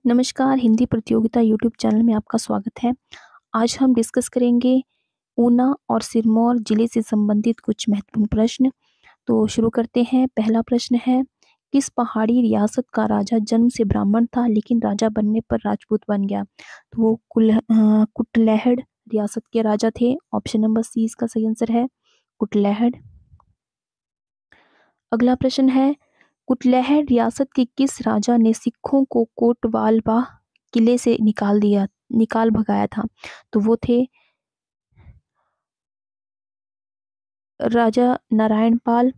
नमस्कार, हिंदी प्रतियोगिता YouTube channel में आपका स्वागत है। आज हम डिस्कस करेंगे ऊना और सिरमौर जिले से संबंधित कुछ महत्वपूर्ण प्रश्न। तो शुरू करते हैं। पहला प्रश्न है, किस पहाड़ी रियासत का राजा जन्म से ब्राह्मण था लेकिन राजा बनने पर राजपूत बन गया? तो वो कुटलैहड़ रियासत के राजा थे। ऑप्शन नंबर सी इसका सही आंसर है, कुटलैहड़। अगला प्रश्न है, कुटलैहड़ रियासत के किस राजा ने सिखों को कोटवालवा किले से निकाल भगाया था? तो वो थे राजा नारायण पाल।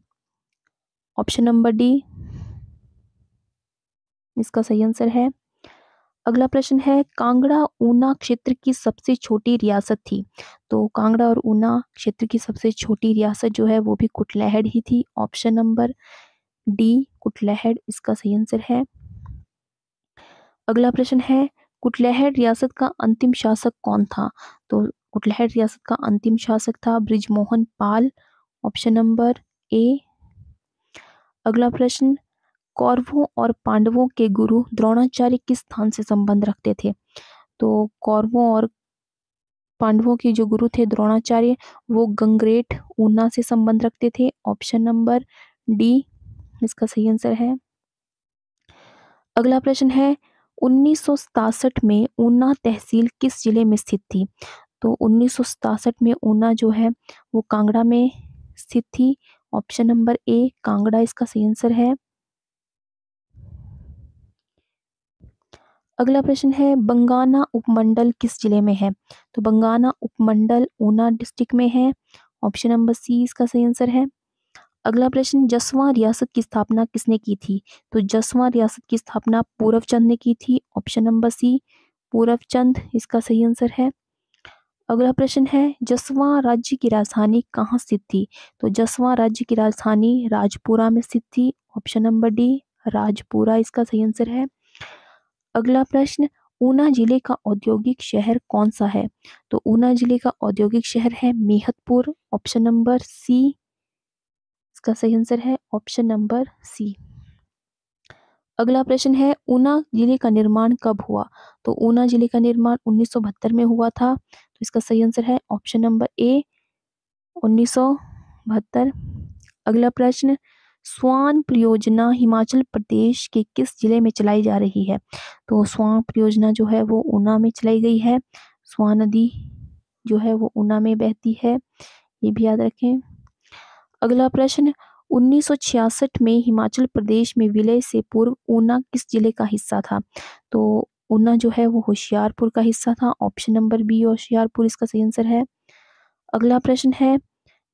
ऑप्शन नंबर डी इसका सही आंसर है। अगला प्रश्न है, कांगड़ा ऊना क्षेत्र की सबसे छोटी रियासत थी। तो कांगड़ा और ऊना क्षेत्र की सबसे छोटी रियासत जो है वो भी कुटलैहड़ ही थी। ऑप्शन नंबर डी कुटलैहड़ इसका सही आंसर है। अगला प्रश्न है, कुटलैहड़ रियासत का अंतिम शासक कौन था? तो कुटलैहड़ रियासत का अंतिम शासक था Brijmohan Pal. Option number A. अगला प्रश्न, कौरवों और पांडवों के गुरु द्रोणाचार्य किस स्थान से संबंध रखते थे? तो कौरवों और पांडवों के जो गुरु थे द्रोणाचार्य, वो गंगरेट ऊना से संबंध रखते थे। ऑप्शन नंबर डी इसका सही आंसर है। अगला प्रश्न है, 1967 में ऊना तहसील किस जिले में स्थित थी? तो 1967 में ऊना जो है वो कांगड़ा में स्थित थी। ऑप्शन नंबर ए कांगड़ा इसका सही आंसर है। अगला प्रश्न है, बंगाना उपमंडल किस जिले में है? तो बंगाना उपमंडल ऊना डिस्ट्रिक्ट में है। ऑप्शन नंबर सी इसका सही आंसर है। अगला प्रश्न, जसवां रियासत की स्थापना किसने की थी? तो जसवां रियासत की स्थापना पूरवचंद ने की थी। ऑप्शन नंबर सी पूरवचंद इसका सही आंसर है। अगला प्रश्न है, जसवां राज्य की राजधानी कहाँ स्थित थी? तो जसवां राज्य की राजधानी राजपुरा में स्थित थी। ऑप्शन नंबर डी राजपुरा इसका सही आंसर है। अगला प्रश्न, ऊना जिले का औद्योगिक शहर कौन सा है? तो ऊना जिले का औद्योगिक शहर है मेहतपुर। ऑप्शन नंबर सी इसका सही आंसर है। Option number C. अगला प्रश्न है, ऊना जिले का निर्माण कब हुआ? तो ऊना जिले का निर्माण 1972 में हुआ था। तो इसका सही आंसर है ऑप्शन नंबर ए 1972। अगला प्रश्न, स्वान परियोजना हिमाचल प्रदेश के किस जिले में चलाई जा रही है? तो स्वान परियोजना जो है वो ऊना में चलाई गई है। स्वान नदी जो है वो ऊना में बहती है, ये भी याद रखें। अगला प्रश्न, 1966 में हिमाचल प्रदेश में विलय से पूर्व ऊना किस जिले का हिस्सा था? तो ऊना जो है वो होशियारपुर का हिस्सा था। ऑप्शन नंबर बी होशियारपुर इसका सही आंसर है। अगला प्रश्न है,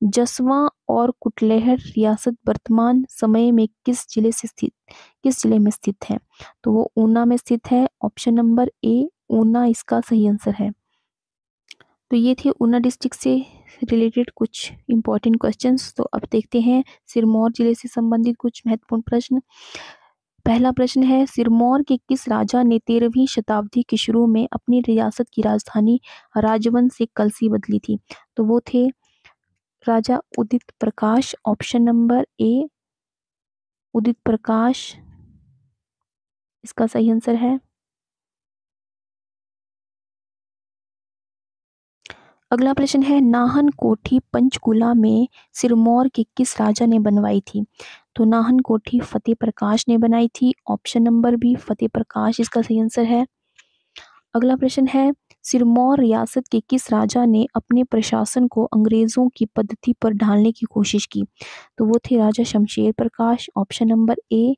जसवां और कुटलैहड़ रियासत वर्तमान समय में किस जिले में स्थित है? तो वो ऊना में स्थित है। ऑप्शन नंबर ए ऊना इसका सही आंसर है। तो ये थे ऊना डिस्ट्रिक्ट से रिलेटेड कुछ इंपॉर्टेंट क्वेश्चंस। तो अब देखते हैं सिरमौर जिले से संबंधित कुछ महत्वपूर्ण प्रश्न। पहला प्रश्न है, सिरमौर के किस राजा ने 13वीं शताब्दी के शुरू में अपनी रियासत की राजधानी राजवन से कलसी बदली थी? तो वो थे राजा उदित प्रकाश। ऑप्शन नंबर ए उदित प्रकाश इसका सही आंसर है। अगला प्रश्न है, नाहन कोठी पंचकुला में सिरमौर के किस राजा ने बनवाई थी? तो नाहन कोठी फतेह प्रकाश ने बनाई थी। ऑप्शन नंबर बी फतेह प्रकाश इसका सही आंसर है। अगला प्रश्न है, सिरमौर रियासत के किस राजा ने अपने प्रशासन को अंग्रेजों की पद्धति पर ढालने की कोशिश की? तो वो थे राजा Shamsher Prakash. Option number A.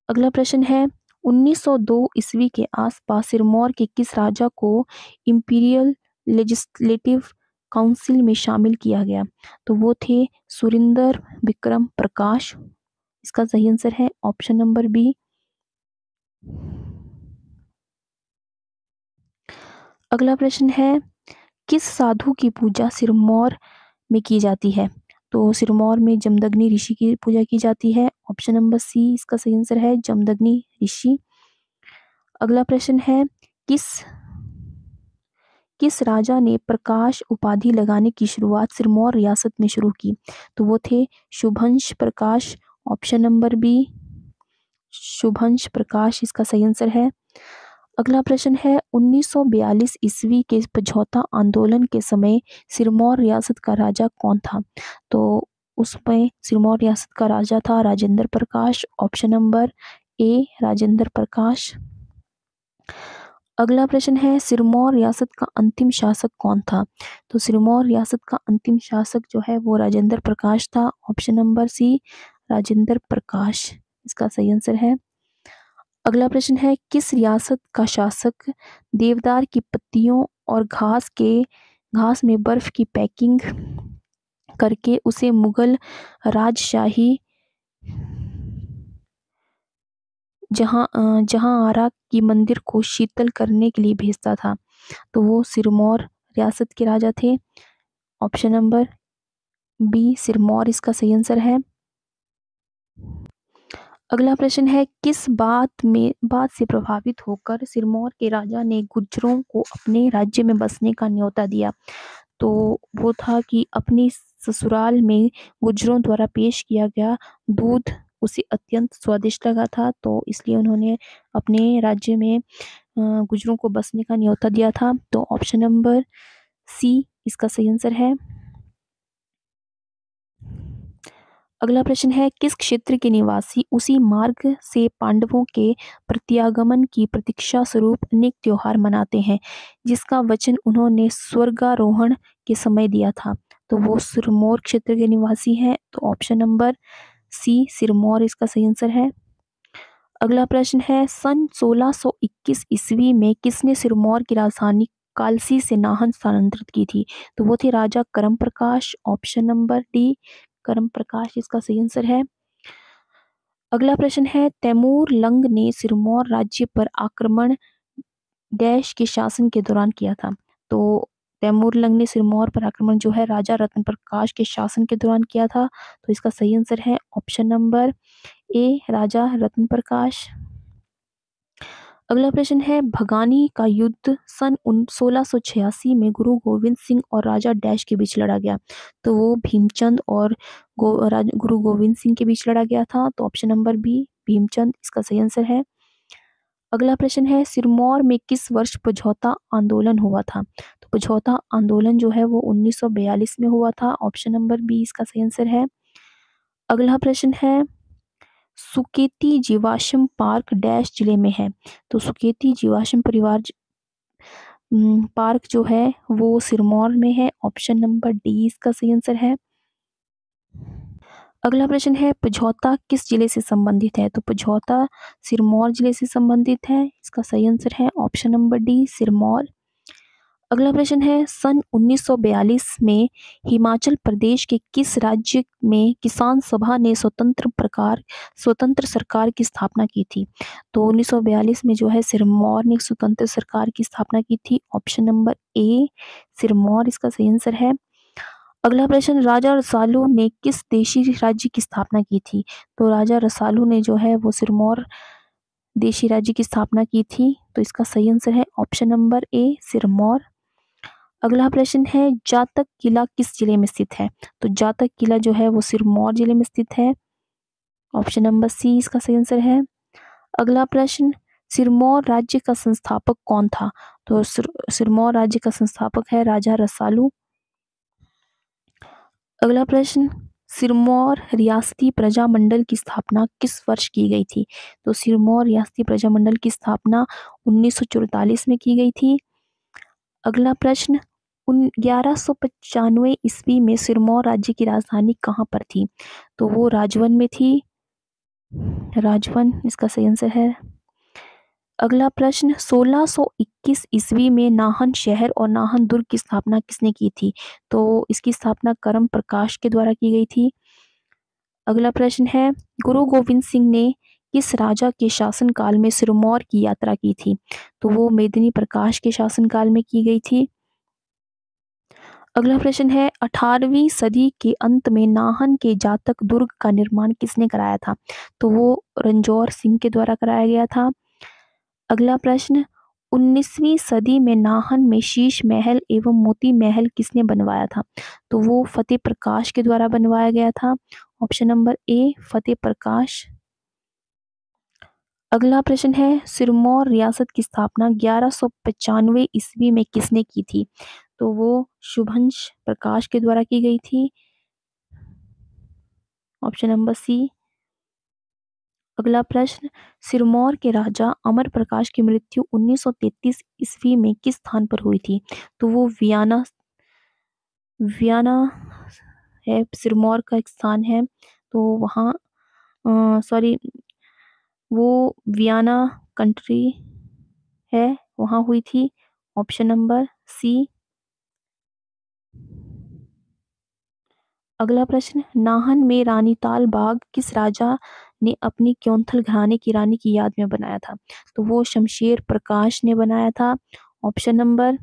अगला प्रश्न है, 1902 ईस्वी के आसपास सिरमौर के किस राजा को इंपीरियल लेजिस्लेटिव काउंसिल में शामिल किया गया? तो वो थे सुरिंदर विक्रम प्रकाश। इसका सही आंसर है ऑप्शन नंबर बी। अगला प्रश्न है, किस साधु की पूजा सिरमौर में की जाती है? तो सिरमौर में जमदग्नि ऋषि की पूजा की जाती है। ऑप्शन नंबर सी इसका सही आंसर है जमदग्नि ऋषि। अगला प्रश्न है, किस किस राजा ने प्रकाश उपाधि लगाने की शुरुआत सिरमौर रियासत में शुरू की? तो वो थे शुभंश प्रकाश। ऑप्शन नंबर बी शुभंश प्रकाश इसका सही आंसर है। अगला प्रश्न है 1942 ईस्वी के समझौता आंदोलन के समय सिरमौर रियासत का राजा कौन था? तो उसमें सिरमौर रियासत का राजा था राजेंद्र प्रकाश। ऑप्शन नंबर ए राजेंद्र प्रकाश। अगला प्रश्न है सिरमौर रियासत का अंतिम शासक कौन था? तो सिरमौर रियासत का अंतिम शासक जो है वो राजेंद्र प्रकाश था। ऑप्शन नंबर सी राजेंद्र प्रकाश इसका सही आंसर है। अगला प्रश्न है किस रियासत का शासक देवदार की पत्तियों और घास में बर्फ की पैकिंग करके उसे मुगल राजशाही जहां आरा की मंदिर को शीतल करने के लिए भेजता था? तो वो सिरमौर रियासत के राजा थे। ऑप्शन नंबर बी सिरमौर इसका सही आंसर है। अगला प्रश्न है किस बात से प्रभावित होकर सिरमौर के राजा ने गुर्जरों को अपने राज्य में बसने का न्योता दिया? तो वो था कि अपनी ससुराल में गुर्जरों द्वारा पेश किया गया दूध उसे अत्यंत स्वादिष्ट लगा था, तो इसलिए उन्होंने अपने राज्य में गुर्जरों को बसने का न्योता दिया था। तो ऑप्शन नंबर सी इसका सही आंसर है। अगला प्रश्न है किस क्षेत्र के निवासी उसी मार्ग से पांडवों के प्रत्यागमन की प्रतीक्षा स्वरूप अनेक त्योहार मनाते हैं जिसका वचन उन्होंने स्वर्गारोहण के समय दिया था? तो वो सिरमौर क्षेत्र के निवासी हैं। तो ऑप्शन नंबर सी सिरमौर इसका सही आंसर है। अगला प्रश्न है सन 1621 ईस्वी में किसने सिरमौर की राजधानी कालसी से नाहन स्थानांतरित की थी? तो वो थे राजा करम प्रकाश। ऑप्शन नंबर डी करम प्रकाश इसका सही आंसर है। अगला प्रश्न है तैमूर लंग ने सिरमौर राज्य पर आक्रमण डैश के शासन के दौरान किया था? तो तैमूर लंग ने सिरमौर पर आक्रमण जो है राजा रत्न प्रकाश के शासन के दौरान किया था। तो इसका सही आंसर है ऑप्शन नंबर ए राजा रत्न प्रकाश। अगला प्रश्न है भगानी का युद्ध सन 1686 में गुरु गोविंद सिंह और राजा डैश के बीच लड़ा गया? तो वो भीमचंद और गुरु गोविंद सिंह के बीच लड़ा गया था। तो ऑप्शन नंबर बी भीमचंद इसका सही आंसर है। अगला प्रश्न है सिरमौर में किस वर्ष पझौता आंदोलन हुआ था? तो पझौता आंदोलन जो है वो 1942 में हुआ था। ऑप्शन नंबर बी इसका सही आंसर है। अगला प्रश्न है सुकेती जीवाश्म पार्क डैश जिले में है? तो सुकेती जीवाश्म पार्क जो है वो सिरमौर में है। ऑप्शन नंबर डी इसका सही आंसर है। अगला प्रश्न है पझौता किस जिले से संबंधित है? तो पझौता सिरमौर जिले से संबंधित है। इसका सही आंसर है ऑप्शन नंबर डी सिरमौर। अगला प्रश्न है सन 1942 में हिमाचल प्रदेश के किस राज्य में किसान सभा ने स्वतंत्र सरकार की स्थापना की थी? तो 1942 में जो है सिरमौर ने एक स्वतंत्र सरकार की स्थापना की थी। ऑप्शन नंबर ए सिरमौर इसका सही आंसर है। अगला प्रश्न राजा रसालू ने किस देशी राज्य की स्थापना की थी? तो राजा रसालू ने जो है वो सिरमौर देशी राज्य की स्थापना की थी। तो इसका सही आंसर है ऑप्शन नंबर ए सिरमौर। अगला प्रश्न है जातक किला किस जिले में स्थित है? तो जातक किला जो है वो सिरमौर जिले में स्थित है। ऑप्शन नंबर सी इसका सही आंसर है। अगला प्रश्न सिरमौर राज्य का संस्थापक कौन था? तो सिरमौर राज्य का संस्थापक है राजा रसालू। अगला प्रश्न सिरमौर रियासती प्रजामंडल की स्थापना किस वर्ष की गई थी? तो सिरमौर रियासती प्रजामंडल की स्थापना 1944 में की गई थी। अगला प्रश्न 1195 ईस्वी में सिरमौर राज्य की राजधानी कहाँ पर थी? तो वो राजवन में थी। राजवन इसका सही आंसर है। अगला प्रश्न 1621 ईस्वी में नाहन शहर और नाहन दुर्ग की स्थापना किसने की थी? तो इसकी स्थापना करम प्रकाश के द्वारा की गई थी। अगला प्रश्न है गुरु गोविंद सिंह ने किस राजा के शासनकाल में सिरमौर की यात्रा की थी? तो वो मेदिनी प्रकाश के शासनकाल में की गई थी। अगला प्रश्न है 18वीं सदी के अंत में नाहन के जातक दुर्ग का निर्माण किसने कराया था? तो वो रंजौर सिंह के द्वारा कराया गया था। अगला प्रश्न 19वीं सदी में नाहन में शीश महल एवं मोती महल किसने बनवाया था? तो वो फतेह प्रकाश के द्वारा बनवाया गया था। ऑप्शन नंबर ए फतेह प्रकाश। अगला प्रश्न है, सिरमौर रियासत की स्थापना 1195 ईस्वी में किसने की थी? तो वो शुभंश प्रकाश के द्वारा की गई थी। Option number C. अगला प्रश्न, सिरमौर के राजा अमर प्रकाश की मृत्यु 1933 ईस्वी में किस स्थान पर हुई थी? तो वो वियाना वियाना है, सिरमौर का एक स्थान है। तो वहाँ सॉरी, वो वियाना कंट्री है, वहाँ हुई थी। Option number C. अगला प्रश्न, नाहन में रानीताल बाग किस राजा ने अपनी क्योंथल घराने की रानी की याद में बनाया था? तो वो शमशेर प्रकाश ने बनाया था। ऑप्शन नंबर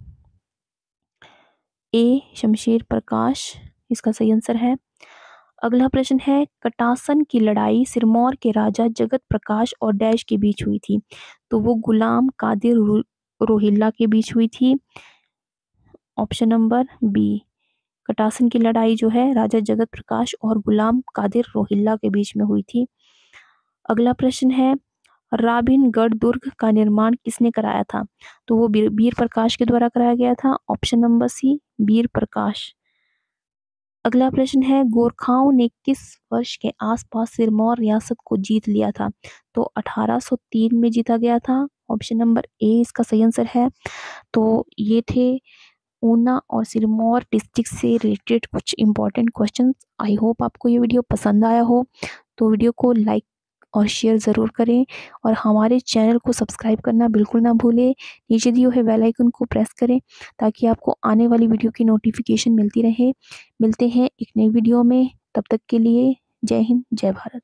ए, शमशेर प्रकाश इसका सही आंसर है। अगला प्रश्न है, कटासन की लड़ाई सिरमौर के राजा जगत प्रकाश और डैश के बीच हुई थी? तो वो गुलाम कादिर रोहिल्ला के बीच हुई थी। ऑप्शन नंबर बी, कटासन की लड़ाई जो है राजा जगत प्रकाश और गुलाम कादिर रोहिल्ला के बीच में हुई थी। अगला प्रश्न है, राबिनगढ़ दुर्ग का निर्माण किसने कराया था? तो वो वीर प्रकाश के द्वारा कराया गया था। ऑप्शन नंबर सी, वीर प्रकाश। अगला प्रश्न है, गोरखाओं ने किस वर्ष के आसपास सिरमौर रियासत को जीत लिया था? तो 1803 में जीता गया था। ऑप्शन नंबर ए इसका सही आंसर है। तो ये थे ऊना और सिरमौर डिस्ट्रिक्ट से रिलेटेड कुछ इंपॉर्टेंट क्वेश्चंस। आई होप आपको ये वीडियो पसंद आया हो। तो वीडियो को लाइक और शेयर ज़रूर करें और हमारे चैनल को सब्सक्राइब करना बिल्कुल ना भूलें। नीचे दिए हुए बेल आइकन को प्रेस करें ताकि आपको आने वाली वीडियो की नोटिफिकेशन मिलती रहे। मिलते हैं एक नई वीडियो में, तब तक के लिए जय हिंद, जय भारत।